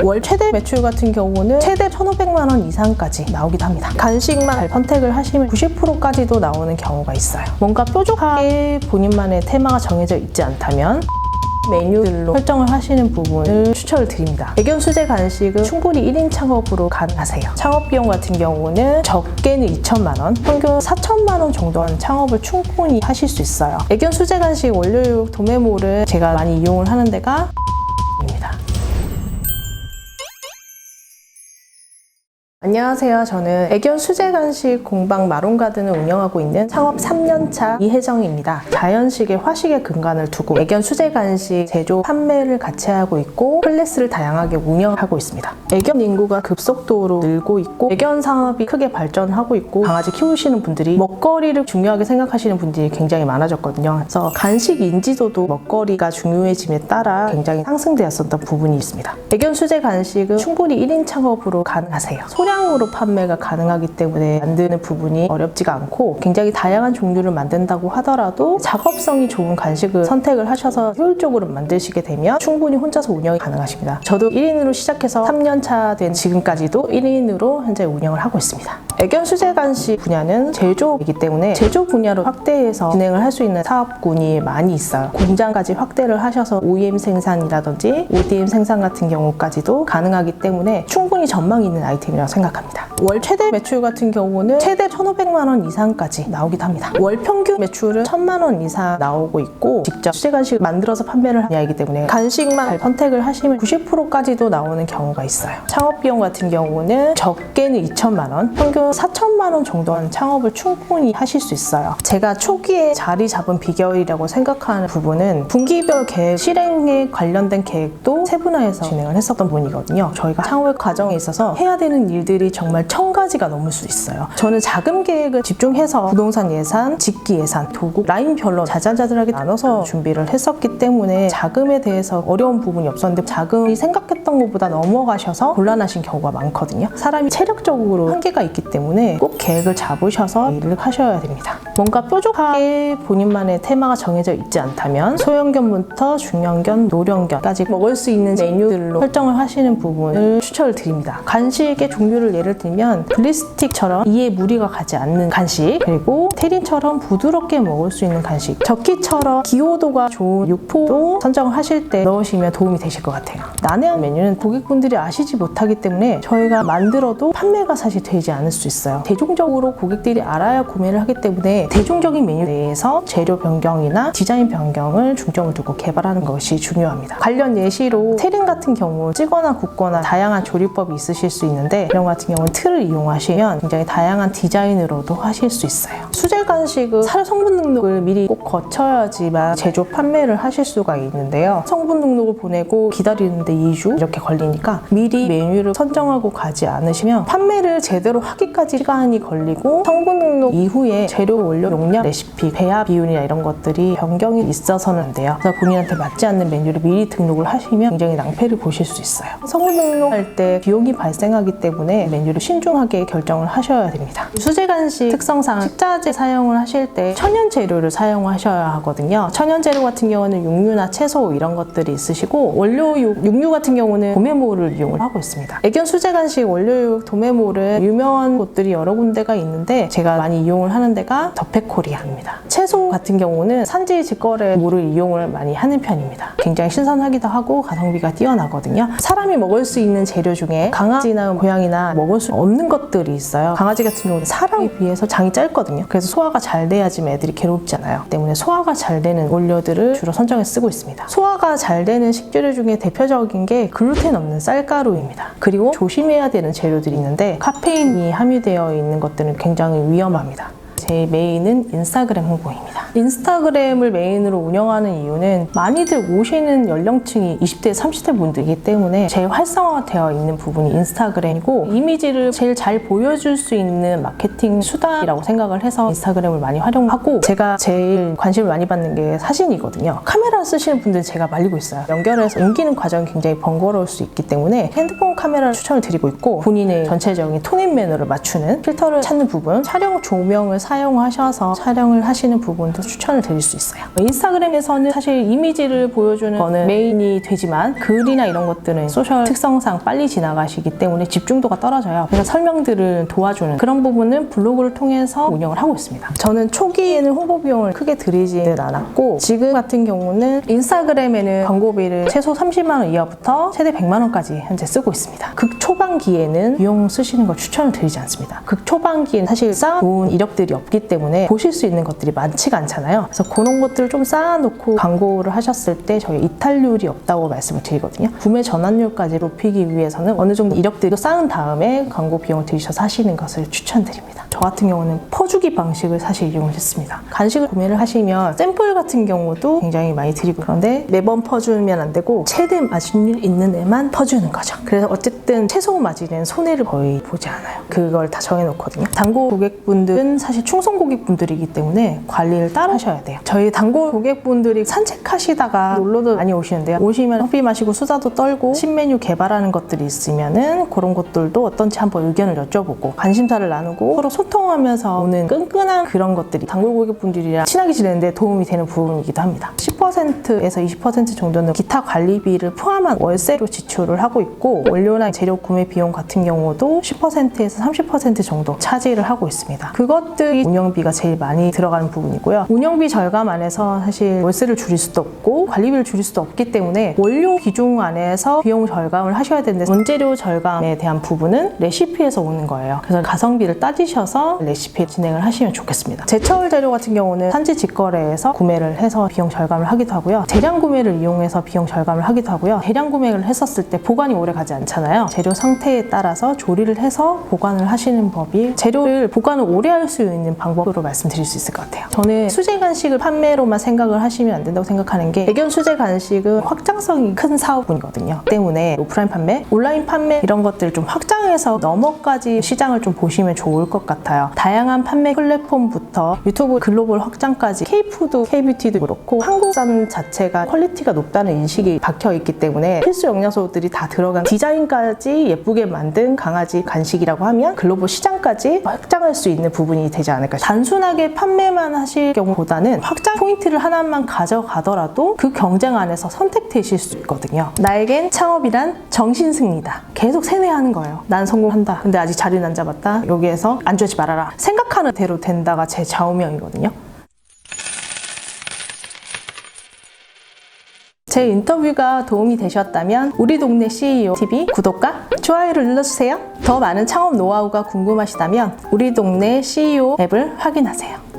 월 최대 매출 같은 경우는 최대 1,500만 원 이상까지 나오기도 합니다. 간식만 잘 선택을 하시면 90%까지도 나오는 경우가 있어요. 뭔가 뾰족하게 본인만의 테마가 정해져 있지 않다면 메뉴들로 설정을 하시는 부분을 추천을 드립니다. 애견 수제 간식은 충분히 1인 창업으로 가능하세요. 창업 비용 같은 경우는 적게는 2천만 원, 평균 4천만 원 정도는 창업을 충분히 하실 수 있어요. 애견 수제 간식 원료육 도매몰은 제가 많이 이용을 하는 데가 입니다. 안녕하세요. 저는 애견 수제 간식 공방 마론가든을 운영하고 있는 창업 3년차 이혜정입니다. 자연식의 화식의 근간을 두고 애견 수제 간식 제조, 판매를 같이 하고 있고 클래스를 다양하게 운영하고 있습니다. 애견 인구가 급속도로 늘고 있고 애견 산업이 크게 발전하고 있고 강아지 키우시는 분들이 먹거리를 중요하게 생각하시는 분들이 굉장히 많아졌거든요. 그래서 간식 인지도도 먹거리가 중요해짐에 따라 굉장히 상승되었었던 부분이 있습니다. 애견 수제 간식은 충분히 1인 창업으로 가능하세요. 소량으로 판매가 가능하기 때문에 만드는 부분이 어렵지가 않고 굉장히 다양한 종류를 만든다고 하더라도 작업성이 좋은 간식을 선택을 하셔서 효율적으로 만드시게 되면 충분히 혼자서 운영이 가능하십니다. 저도 1인으로 시작해서 3년차 된 지금까지도 1인으로 현재 운영을 하고 있습니다. 애견 수제 간식 분야는 제조이기 때문에 제조 분야로 확대해서 진행을 할 수 있는 사업군이 많이 있어요. 공장까지 확대를 하셔서 OEM 생산이라든지 ODM 생산 같은 경우까지도 가능하기 때문에 충분히 전망이 있는 아이템이라고 생각합니다. 월 최대 매출 같은 경우는 최대 1,500만 원 이상까지 나오기도 합니다. 월 평균 매출은 1,000만 원 이상 나오고 있고 직접 수제 간식을 만들어서 판매를 하는 분야이기 때문에 간식만 잘 선택을 하시면 90%까지도 나오는 경우가 있어요. 창업 비용 같은 경우는 적게는 2천만 원, 평균 4천만 원 정도는 창업을 충분히 하실 수 있어요. 제가 초기에 자리 잡은 비결이라고 생각하는 부분은 분기별 계획 실행에 관련된 계획도 세분화해서 진행을 했었던 부분이거든요. 저희가 창업 과정에 있어서 해야 되는 일들이 정말 1000가지가 넘을 수 있어요. 저는 자금 계획을 집중해서 부동산 예산, 직기 예산, 도구, 라인별로 자잘자잘하게 나눠서 준비를 했었기 때문에 자금에 대해서 어려운 부분이 없었는데 자금이 생각했던 것보다 넘어가셔서 곤란하신 경우가 많거든요. 사람이 체력적으로 한계가 있기 때문에 꼭 계획을 잡으셔서 일을 하셔야 됩니다. 뭔가 뾰족하게 본인만의 테마가 정해져 있지 않다면 소형견부터 중형견, 노령견까지 먹을 수 있는 메뉴들로 설정을 하시는 부분을 추천을 드립니다. 간식의 종류를 예를 들면 블리스틱처럼 이에 무리가 가지 않는 간식, 그리고 테린처럼 부드럽게 먹을 수 있는 간식, 저키처럼 기호도가 좋은 육포도 선정을 하실 때 넣으시면 도움이 되실 것 같아요. 난해한 메뉴는 고객분들이 아시지 못하기 때문에 저희가 만들어도 판매가 사실 되지 않을 수 있어요. 대중적으로 고객들이 알아야 구매를 하기 때문에 대중적인 메뉴 내에서 재료 변경이나 디자인 변경을 중점을 두고 개발하는 것이 중요합니다. 관련 예시로 테린 같은 경우 찌거나 굽거나 다양한 조리법이 있으실 수 있는데 이런 같은 경우는 틀을 이용하시면 굉장히 다양한 디자인으로도 하실 수 있어요. 수제 간식은 사료 성분 등록을 미리 꼭 거쳐야지만 제조 판매를 하실 수가 있는데요. 성분 등록을 보내고 기다리는데 2주 이렇게 걸리니까 미리 메뉴를 선정하고 가지 않으시면 판매를 제대로 하기까지 시간이 걸리고 성분 등록 이후에 재료 원료 용량, 레시피, 배합 비율이나 이런 것들이 변경이 있어서는 안 돼요. 그래서 본인한테 맞지 않는 메뉴를 미리 등록을 하시면 굉장히 낭패를 보실 수 있어요. 성분 등록할 때 비용이 발생하기 때문에 메뉴를 신중하게 결정을 하셔야 됩니다. 수제 간식 특성상 식자재 사용을 하실 때 천연 재료를 사용하셔야 하거든요. 천연 재료 같은 경우는 육류나 채소 이런 것들이 있으시고 원료육, 육류 같은 경우는 도매몰을 이용을 하고 있습니다. 애견 수제 간식 원료육 도매몰은 유명한 곳들이 여러 군데가 있는데 제가 많이 이용을 하는 데가 더펫코리아입니다. 채소 같은 경우는 산지 직거래몰을 이용을 많이 하는 편입니다. 굉장히 신선하기도 하고 가성비가 뛰어나거든요. 사람이 먹을 수 있는 재료 중에 강아지나 고양이나 먹을 수 없는 것들이 있어요. 강아지 같은 경우는 사람에 비해서 장이 짧거든요. 그래서 소화가 잘 돼야지만 애들이 괴롭잖아요. 때문에 소화가 잘 되는 원료들을 주로 선정해 쓰고 있습니다. 소화가 잘 되는 식재료 중에 대표적인 게 글루텐 없는 쌀가루입니다. 그리고 조심해야 되는 재료들이 있는데 카페인이 함유되어 있는 것들은 굉장히 위험합니다. 제 메인은 인스타그램 홍보입니다. 인스타그램을 메인으로 운영하는 이유는 많이들 오시는 연령층이 20대, 30대 분들이기 때문에 제일 활성화되어 있는 부분이 인스타그램이고 이미지를 제일 잘 보여줄 수 있는 마케팅 수단이라고 생각을 해서 인스타그램을 많이 활용하고 제가 제일 관심을 많이 받는 게 사진이거든요. 카메라 쓰시는 분들 제가 말리고 있어요. 연결해서 옮기는 과정이 굉장히 번거로울 수 있기 때문에 핸드폰 카메라를 추천을 드리고 있고 본인의 전체적인 톤앤 매너를 맞추는 필터를 찾는 부분, 촬영 조명을 사용 사용하셔서 촬영을 하시는 부분도 추천을 드릴 수 있어요. 인스타그램에서는 사실 이미지를 보여주는 거는 메인이 되지만 글이나 이런 것들은 소셜 특성상 빨리 지나가시기 때문에 집중도가 떨어져요. 그래서 설명들을 도와주는 그런 부분은 블로그를 통해서 운영을 하고 있습니다. 저는 초기에는 홍보 비용을 크게 들이지는 않았고 지금 같은 경우는 인스타그램에는 광고비를 최소 30만 원 이하부터 최대 100만 원까지 현재 쓰고 있습니다. 극 초반기에는 비용 쓰시는 걸 추천을 드리지 않습니다. 극 초반기에는 사실 쌓아놓은 이력들이 없기 때문에 보실 수 있는 것들이 많지가 않잖아요. 그래서 그런 것들을 좀 쌓아놓고 광고를 하셨을 때 저희 이탈률이 없다고 말씀을 드리거든요. 구매 전환율까지 높이기 위해서는 어느 정도 이력들도 쌓은 다음에 광고 비용을 들이셔서 하시는 것을 추천드립니다. 저 같은 경우는 퍼주기 방식을 사실 이용을 했습니다. 간식을 구매를 하시면 샘플 같은 경우도 굉장히 많이 드리고 그런데 매번 퍼주면 안 되고 최대 마진율 있는 애만 퍼주는 거죠. 그래서 어쨌든 최소 마진은 손해를 거의 보지 않아요. 그걸 다 정해놓거든요. 단골 고객분들은 사실 충성 고객분들이기 때문에 관리를 따로 하셔야 돼요. 저희 단골 고객분들이 산책하시다가 놀러도 많이 오시는데요. 오시면 커피 마시고 수다도 떨고 신메뉴 개발하는 것들이 있으면은 그런 것들도 어떤지 한번 의견을 여쭤보고 관심사를 나누고 서로 소통하면서 오는 끈끈한 그런 것들이 단골 고객분들이랑 친하게 지내는데 도움이 되는 부분이기도 합니다. 10%에서 20% 정도는 기타 관리비를 포함한 월세로 지출을 하고 있고 원료나 재료 구매 비용 같은 경우도 10%에서 30% 정도 차지를 하고 있습니다. 그것들이 운영비가 제일 많이 들어가는 부분이고요. 운영비 절감 안에서 사실 월세를 줄일 수도 없고 관리비를 줄일 수도 없기 때문에 원료 비중 안에서 비용 절감을 하셔야 되는데 원재료 절감에 대한 부분은 레시피에서 오는 거예요. 그래서 가성비를 따지셔서 레시피 진행을 하시면 좋겠습니다. 제철 재료 같은 경우는 산지 직거래에서 구매를 해서 비용 절감을 하기도 하고요. 대량 구매를 이용해서 비용 절감을 하기도 하고요. 대량 구매를 했었을 때 보관이 오래 가지 않잖아요. 재료 상태에 따라서 조리를 해서 보관을 하시는 법이 재료를 보관을 오래 할 수 있는 방법으로 말씀드릴 수 있을 것 같아요. 저는 수제 간식을 판매로만 생각을 하시면 안 된다고 생각하는 게 애견 수제 간식은 확장성이 큰 사업이거든요. 때문에 오프라인 판매, 온라인 판매 이런 것들을 좀 확장해서 너머까지 시장을 좀 보시면 좋을 것 같아요. 다양한 판매 플랫폼부터 유튜브 글로벌 확장까지 K푸드, K뷰티도 그렇고 한국산 자체가 퀄리티가 높다는 인식이 박혀있기 때문에 필수 영양소들이 다 들어간 디자인까지 예쁘게 만든 강아지 간식이라고 하면 글로벌 시장까지 확장할 수 있는 부분이 되지 않을까. 단순하게 판매만 하실 경우보다는 확장 포인트를 하나만 가져가더라도 그 경쟁 안에서 선택되실 수 있거든요. 나에겐 창업이란 정신승리다. 계속 세뇌하는 거예요. 난 성공한다. 근데 아직 자리는 안 잡았다. 여기에서 안주하지 말아라. 생각하는 대로 된다가 제 좌우명이거든요. 제 인터뷰가 도움이 되셨다면 우리 동네 CEO TV 구독과 좋아요를 눌러주세요. 더 많은 창업 노하우가 궁금하시다면 우리 동네 CEO 앱을 확인하세요.